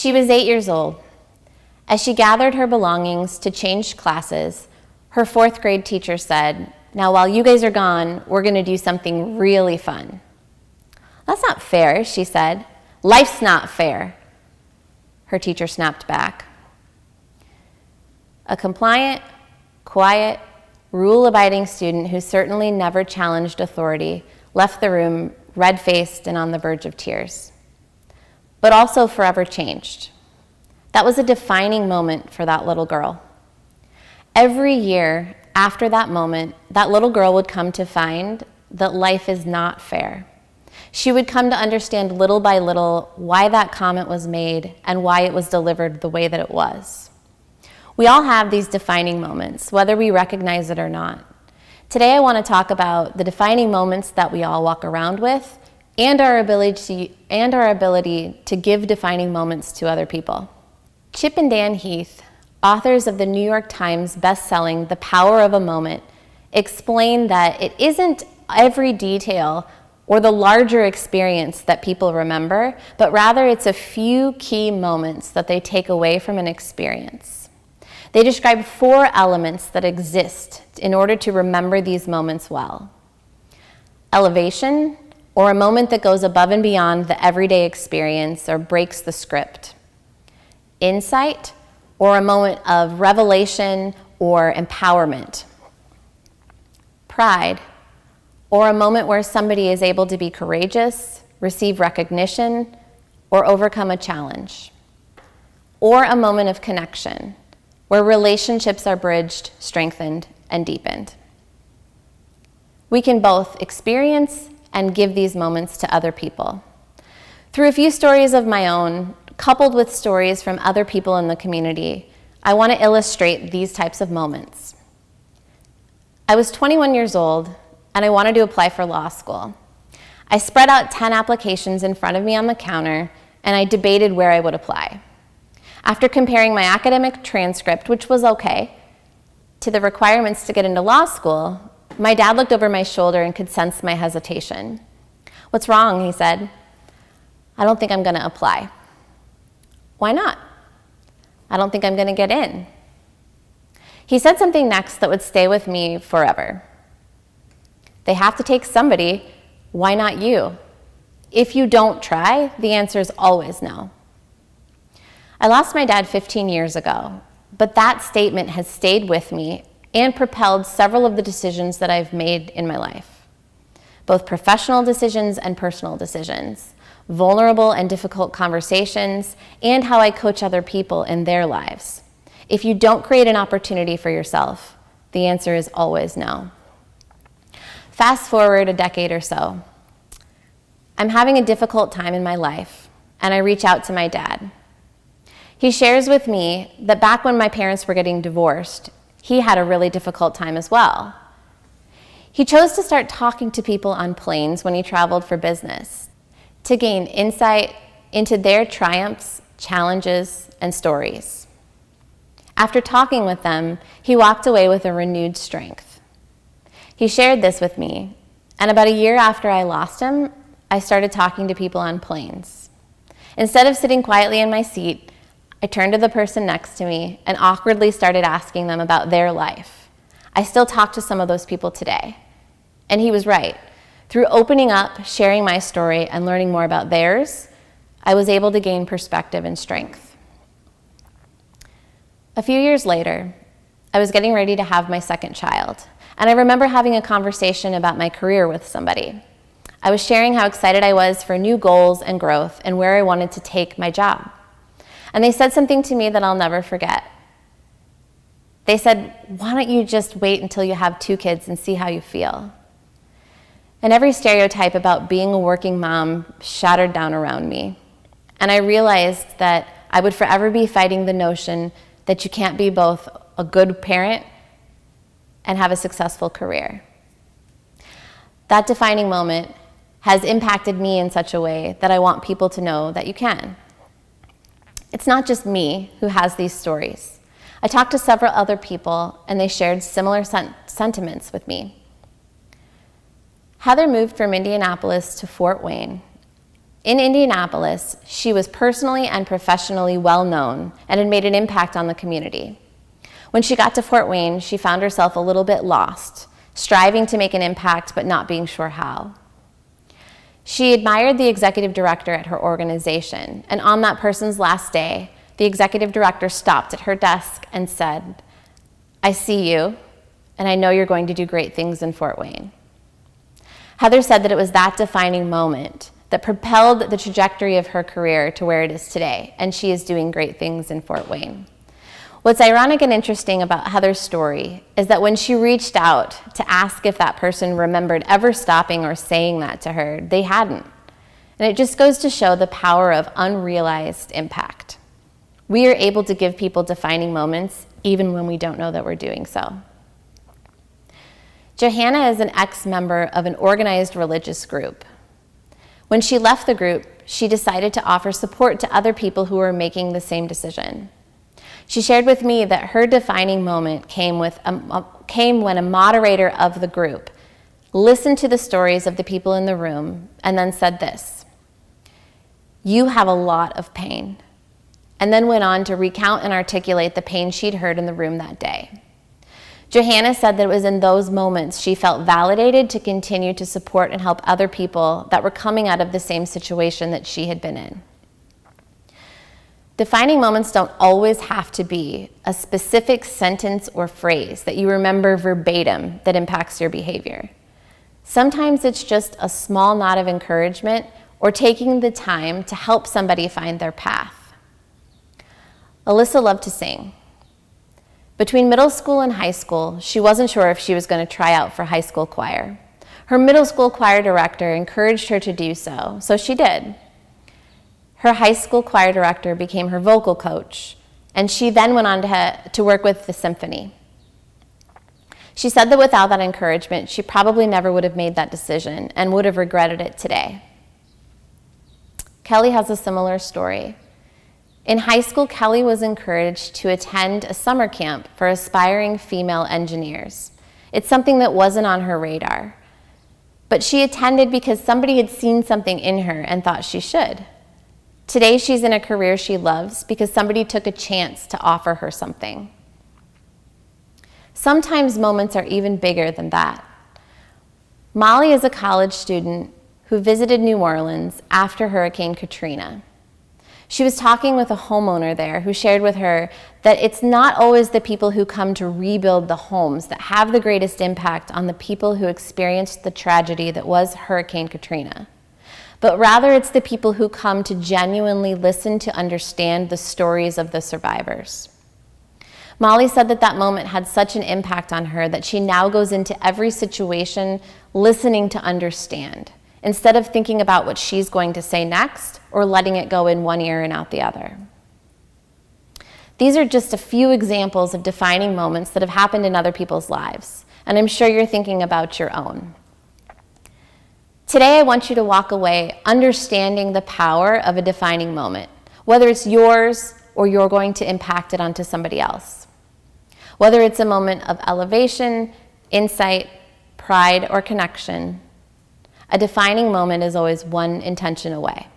She was 8 years old. As she gathered her belongings to change classes, her 4th grade teacher said, "Now while you guys are gone, we're going to do something really fun." "That's not fair," she said. "Life's not fair," her teacher snapped back. A compliant, quiet, rule-abiding student who certainly never challenged authority left the room red-faced and on the verge of tears, but also forever changed. That was a defining moment for that little girl. Every year after that moment, that little girl would come to find that life is not fair. She would come to understand little by little why that comment was made and why it was delivered the way that it was. We all have these defining moments, whether we recognize it or not. Today I want to talk about the defining moments that we all walk around with and our ability to give defining moments to other people. Chip and Dan Heath, authors of the New York Times bestselling The Power of a Moment, explain that it isn't every detail or the larger experience that people remember, but rather it's a few key moments that they take away from an experience. They describe 4 elements that exist in order to remember these moments well. Elevation, or a moment that goes above and beyond the everyday experience or breaks the script. Insight, or a moment of revelation or empowerment. Pride, or a moment where somebody is able to be courageous, receive recognition, or overcome a challenge. Or a moment of connection, where relationships are bridged, strengthened, and deepened. We can both experience and give these moments to other people. Through a few stories of my own, coupled with stories from other people in the community, I want to illustrate these types of moments. I was 21 years old, and I wanted to apply for law school. I spread out 10 applications in front of me on the counter, and I debated where I would apply. After comparing my academic transcript, which was okay, to the requirements to get into law school, my dad looked over my shoulder and could sense my hesitation. "What's wrong?" he said. "I don't think I'm going to apply." "Why not?" "I don't think I'm going to get in." He said something next that would stay with me forever. "They have to take somebody. Why not you? If you don't try, the answer is always no." I lost my dad 15 years ago, but that statement has stayed with me and propelled several of the decisions that I've made in my life, both professional decisions and personal decisions, vulnerable and difficult conversations, and how I coach other people in their lives. If you don't create an opportunity for yourself, the answer is always no. Fast forward a decade or so. I'm having a difficult time in my life, and I reach out to my dad. He shares with me that back when my parents were getting divorced, he had a really difficult time as well. He chose to start talking to people on planes when he traveled for business, to gain insight into their triumphs, challenges, and stories. After talking with them, he walked away with a renewed strength. He shared this with me, and about a year after I lost him, I started talking to people on planes. Instead of sitting quietly in my seat, I turned to the person next to me and awkwardly started asking them about their life. I still talk to some of those people today. And he was right. Through opening up, sharing my story, and learning more about theirs, I was able to gain perspective and strength. A few years later, I was getting ready to have my second child, and I remember having a conversation about my career with somebody. I was sharing how excited I was for new goals and growth and where I wanted to take my job. And they said something to me that I'll never forget. They said, "Why don't you just wait until you have 2 kids and see how you feel?" And every stereotype about being a working mom shattered down around me. And I realized that I would forever be fighting the notion that you can't be both a good parent and have a successful career. That defining moment has impacted me in such a way that I want people to know that you can. It's not just me who has these stories. I talked to several other people, and they shared similar sentiments with me. Heather moved from Indianapolis to Fort Wayne, In Indianapolis, she was personally and professionally well known and had made an impact on the community. When she got to Fort Wayne, she found herself a little bit lost, striving to make an impact but not being sure how. She admired the executive director at her organization, and on that person's last day, the executive director stopped at her desk and said, "I see you, and I know you're going to do great things in Fort Wayne." Heather said that it was that defining moment that propelled the trajectory of her career to where it is today, and she is doing great things in Fort Wayne. What's ironic and interesting about Heather's story is that when she reached out to ask if that person remembered ever stopping or saying that to her, they hadn't. And it just goes to show the power of unrealized impact. We are able to give people defining moments even when we don't know that we're doing so. Johanna is an ex-member of an organized religious group. When she left the group, she decided to offer support to other people who were making the same decision. She shared with me that her defining moment came when a moderator of the group listened to the stories of the people in the room and then said this: "You have a lot of pain," and then went on to recount and articulate the pain she'd heard in the room that day. Johanna said that it was in those moments she felt validated to continue to support and help other people that were coming out of the same situation that she had been in. Defining moments don't always have to be a specific sentence or phrase that you remember verbatim that impacts your behavior. Sometimes it's just a small nod of encouragement or taking the time to help somebody find their path. Alyssa loved to sing. Between middle school and high school, she wasn't sure if she was going to try out for high school choir. Her middle school choir director encouraged her to do so, so she did. Her high school choir director became her vocal coach, and she then went on to work with the symphony. She said that without that encouragement, she probably never would have made that decision and would have regretted it today. Kelly has a similar story. In high school, Kelly was encouraged to attend a summer camp for aspiring female engineers. It's something that wasn't on her radar, but she attended because somebody had seen something in her and thought she should. Today, she's in a career she loves because somebody took a chance to offer her something. Sometimes moments are even bigger than that. Molly is a college student who visited New Orleans after Hurricane Katrina. She was talking with a homeowner there who shared with her that it's not always the people who come to rebuild the homes that have the greatest impact on the people who experienced the tragedy that was Hurricane Katrina, but rather it's the people who come to genuinely listen to understand the stories of the survivors. Molly said that that moment had such an impact on her that she now goes into every situation listening to understand, instead of thinking about what she's going to say next or letting it go in one ear and out the other. These are just a few examples of defining moments that have happened in other people's lives, and I'm sure you're thinking about your own. Today, I want you to walk away understanding the power of a defining moment, whether it's yours or you're going to impact it onto somebody else. Whether it's a moment of elevation, insight, pride, or connection, a defining moment is always one intention away.